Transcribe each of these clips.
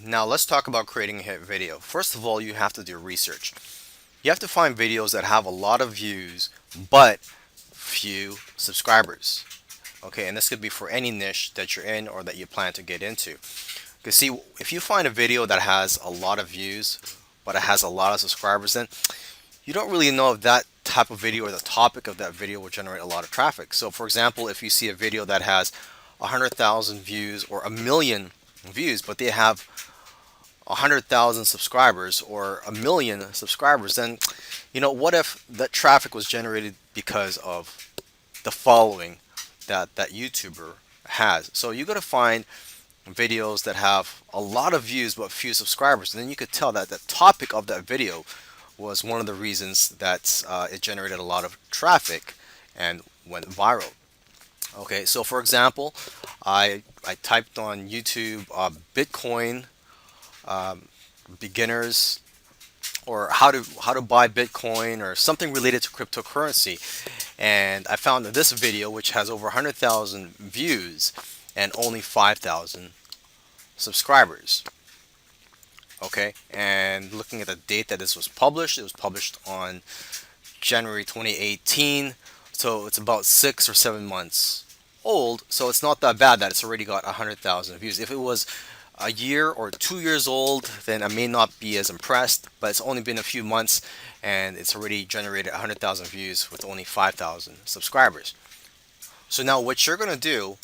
Now let's talk about creating a hit video. First of all, you have to do research. You have to find videos that have a lot of views but few subscribers. Okay, and this could be for any niche that you're in or that you plan to get into. Because see, if you find a video that has a lot of views but it has a lot of subscribers, then you don't really know if that type of video or the topic of that video will generate a lot of traffic. So for example, if you see a video that has 100,000 views or a million views, but they have 100,000 subscribers or a million subscribers, then what if that traffic was generated because of the following that YouTuber has? So you got to find videos that have a lot of views but few subscribers, and then you could tell that the topic of that video was one of the reasons that it generated a lot of traffic and went viral. Okay, so for example, I typed on YouTube Bitcoin beginners, or how to buy Bitcoin, or something related to cryptocurrency, and I found this video which has over 100,000 views and only 5,000 subscribers. Okay, and looking at the date that this was published, it was published on January 2018, so it's about 6 or 7 months old. So it's not that bad that it's already got 100,000 views. If it was a year or 2 years old, then I may not be as impressed. But it's only been a few months, and it's already generated 100,000 views with only 5,000 subscribers. So now what you're gonna do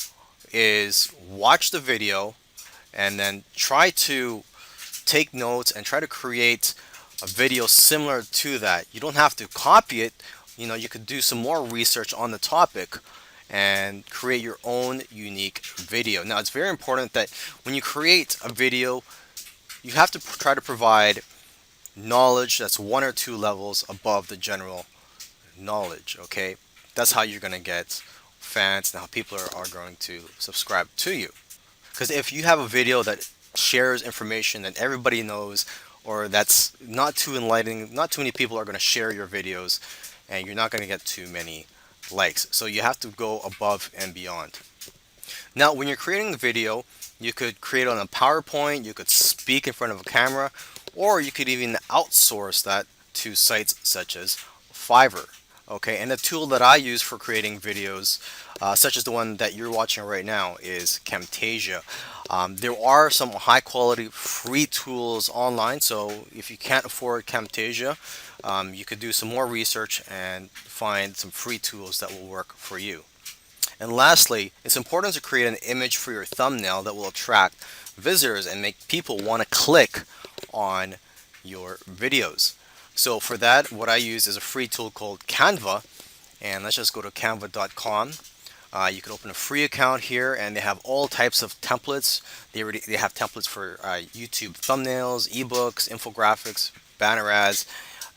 is watch the video and then try to take notes and try to create a video similar to that. You don't have to copy it. You could do some more research on the topic and create your own unique video. Now, it's very important that when you create a video, you have to try to provide knowledge that's one or two levels above the general knowledge. Okay, that's how you're going to get fans and how people are going to subscribe to you. Because if you have a video that shares information that everybody knows, or that's not too enlightening, not too many people are going to share your videos, and you're not going to get too many likes. So you have to go above and beyond. Now, when you're creating the video, you could create on a PowerPoint, you could speak in front of a camera, or you could even outsource that to sites such as Fiverr. Okay, and the tool that I use for creating videos, such as the one that you're watching right now, is Camtasia. There are some high quality free tools online, so if you can't afford Camtasia, you could do some more research and find some free tools that will work for you. And lastly, it's important to create an image for your thumbnail that will attract visitors and make people want to click on your videos. So for that, what I use is a free tool called Canva, and let's just go to canva.com. You can open a free account here, and they have all types of templates. They have templates for YouTube thumbnails, ebooks, infographics, banner ads,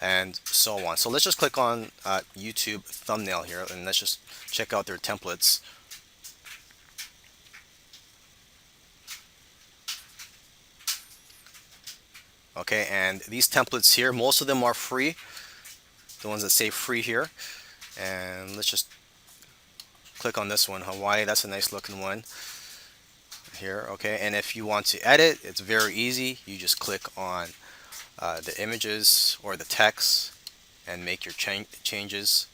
and so on. So let's just click on YouTube thumbnail here, and let's just check out their templates. Okay, and these templates here, most of them are free, the ones that say free here. And let's just click on this one, Hawaii. That's a nice looking one here. Okay, and if you want to edit, it's very easy. You just click on the images or the text and make your changes.